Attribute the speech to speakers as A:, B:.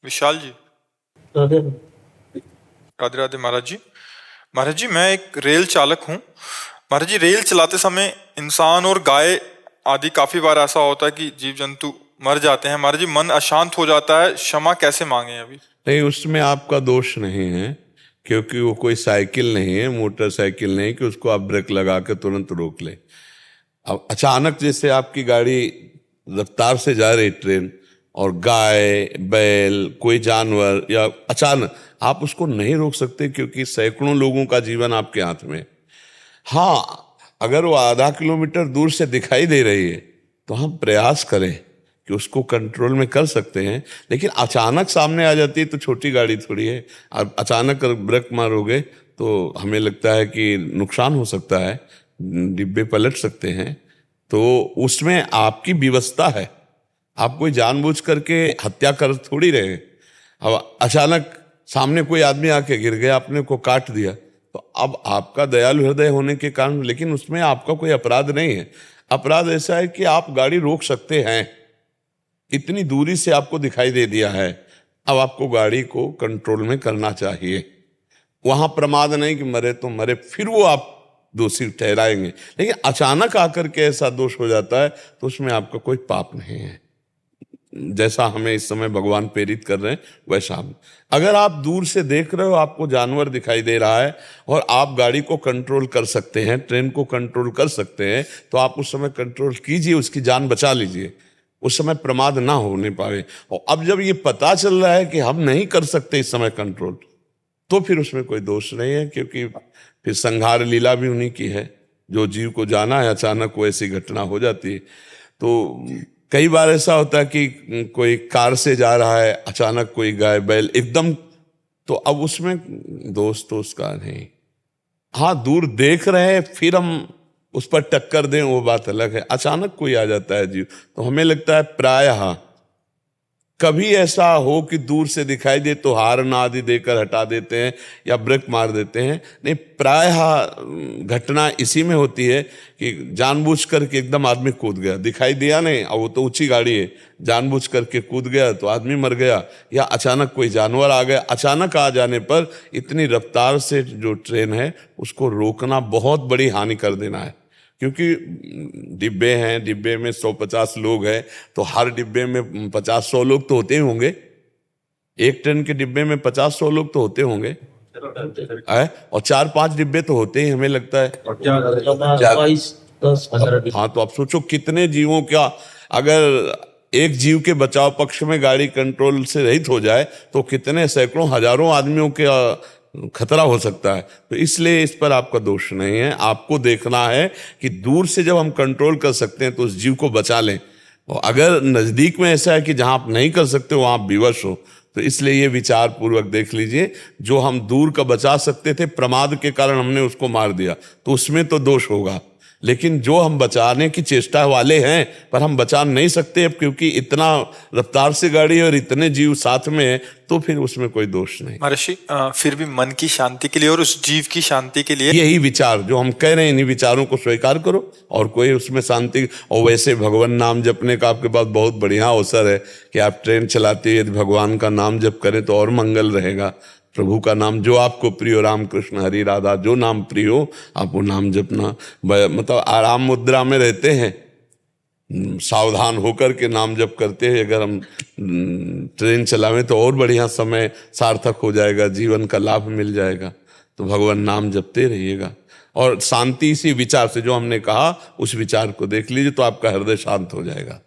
A: विशाल जी।
B: राधे।
A: राधे राधे महाराज जी। महाराज जी, मैं एक रेल चालक हूँ। महाराज जी, रेल चलाते समय इंसान और गाय आदि काफी बार ऐसा होता है कि जीव जंतु मर जाते हैं। महाराज जी, मन अशांत हो जाता है, क्षमा कैसे मांगे अभी?
C: नहीं, उसमें आपका दोष नहीं है, क्योंकि वो कोई साइकिल नहीं है, मोटरसाइकिल नहीं कि उसको आप ब्रेक लगा के तुरंत रोक ले। अब अचानक जैसे आपकी गाड़ी रफ्तार से जा रही ट्रेन, और गाय बैल कोई जानवर या अचानक आप उसको नहीं रोक सकते, क्योंकि सैकड़ों लोगों का जीवन आपके हाथ में। हाँ, अगर वो आधा किलोमीटर दूर से दिखाई दे रही है तो हम प्रयास करें कि उसको कंट्रोल में कर सकते हैं, लेकिन अचानक सामने आ जाती है तो छोटी गाड़ी थोड़ी है, आप अचानक ब्रेक मारोगे तो हमें लगता है कि नुकसान हो सकता है, डिब्बे पलट सकते हैं। तो उसमें आपकी व्यवस्था है, आप कोई जानबूझ करके हत्या कर थोड़ी रहे। अब अचानक सामने कोई आदमी आके गिर गया, आपने को काट दिया, तो अब आपका दयालु हृदय होने के कारण, लेकिन उसमें आपका कोई अपराध नहीं है। अपराध ऐसा है कि आप गाड़ी रोक सकते हैं, इतनी दूरी से आपको दिखाई दे दिया है, अब आपको गाड़ी को कंट्रोल में करना चाहिए। वहां प्रमाद नहीं कि मरे तो मरे, फिर वो आप दोषी ठहराएंगे। लेकिन अचानक आकर के ऐसा दोष हो जाता है तो उसमें आपका कोई पाप नहीं है। जैसा हमें इस समय भगवान प्रेरित कर रहे हैं वैसा हम, अगर आप दूर से देख रहे हो, आपको जानवर दिखाई दे रहा है और आप गाड़ी को कंट्रोल कर सकते हैं, ट्रेन को कंट्रोल कर सकते हैं, तो आप उस समय कंट्रोल कीजिए, उसकी जान बचा लीजिए, उस समय प्रमाद ना होने पाए। और अब जब ये पता चल रहा है कि हम नहीं कर सकते इस समय कंट्रोल, तो फिर उसमें कोई दोष नहीं है, क्योंकि फिर संहार लीला भी उन्हीं की है। जो जीव को जाना है, अचानक वो ऐसी घटना हो जाती है। तो कई बार ऐसा होता है कि कोई कार से जा रहा है, अचानक कोई गाय बैल एकदम, तो अब उसमें दोष तो उसका नहीं। हाँ, दूर देख रहे हैं फिर हम उस पर टक्कर दें, वो बात अलग है। अचानक कोई आ जाता है जीव, तो हमें लगता है प्रायः कभी ऐसा हो कि दूर से दिखाई दे तो हार्न आदि देकर हटा देते हैं या ब्रेक मार देते हैं। नहीं, प्रायः घटना इसी में होती है कि जानबूझ करके एकदम आदमी कूद गया, दिखाई दिया नहीं, और वो तो ऊंची गाड़ी है, जानबूझ करके कूद गया तो आदमी मर गया, या अचानक कोई जानवर आ गया। अचानक आ जाने पर इतनी रफ्तार से जो ट्रेन है उसको रोकना बहुत बड़ी हानि कर देना है, क्योंकि डिब्बे हैं, डिब्बे में 150 लोग हैं, तो हर डिब्बे में 50-100 लोग तो होते ही होंगे। एक ट्रेन के डिब्बे में 50-100 लोग तो होते होंगे, और 4-5 डिब्बे तो होते ही, हमें लगता है। हाँ, तो आप सोचो कितने जीवों का, अगर एक जीव के बचाव पक्ष में गाड़ी कंट्रोल से रहित हो जाए तो कितने सैकड़ों हजारों आदमियों के खतरा हो सकता है। तो इसलिए इस पर आपका दोष नहीं है। आपको देखना है कि दूर से जब हम कंट्रोल कर सकते हैं तो उस जीव को बचा लें, और अगर नजदीक में ऐसा है कि जहां आप नहीं कर सकते वहां आप विवश हो, तो इसलिए ये विचार पूर्वक देख लीजिए। जो हम दूर का बचा सकते थे, प्रमाद के कारण हमने उसको मार दिया, तो उसमें तो दोष होगा। लेकिन जो हम बचाने की चेष्टा वाले हैं पर हम बचा नहीं सकते अब, क्योंकि इतना रफ्तार से गाड़ी और इतने जीव साथ में है, तो फिर उसमें कोई दोष नहीं।
A: महर्षि, फिर भी मन की शांति के लिए और उस जीव की शांति के लिए
C: यही विचार जो हम कह रहे हैं, इन्हीं विचारों को स्वीकार करो और कोई उसमें शांति। और वैसे भगवान नाम जपने का आपके पास बहुत बढ़िया अवसर है कि आप ट्रेन चलाते हुए यदि भगवान का नाम जप करें तो और मंगल रहेगा। प्रभु का नाम जो आपको प्रिय हो, राम कृष्ण हरि राधा, जो नाम प्रिय हो आप वो नाम जपना। मतलब आराम मुद्रा में रहते हैं, सावधान होकर के नाम जप करते हैं। अगर हम ट्रेन चलावें तो और बढ़िया समय सार्थक हो जाएगा, जीवन का लाभ मिल जाएगा। तो भगवान नाम जपते रहिएगा, और शांति इसी विचार से, जो हमने कहा उस विचार को देख लीजिए, तो आपका हृदय शांत हो जाएगा।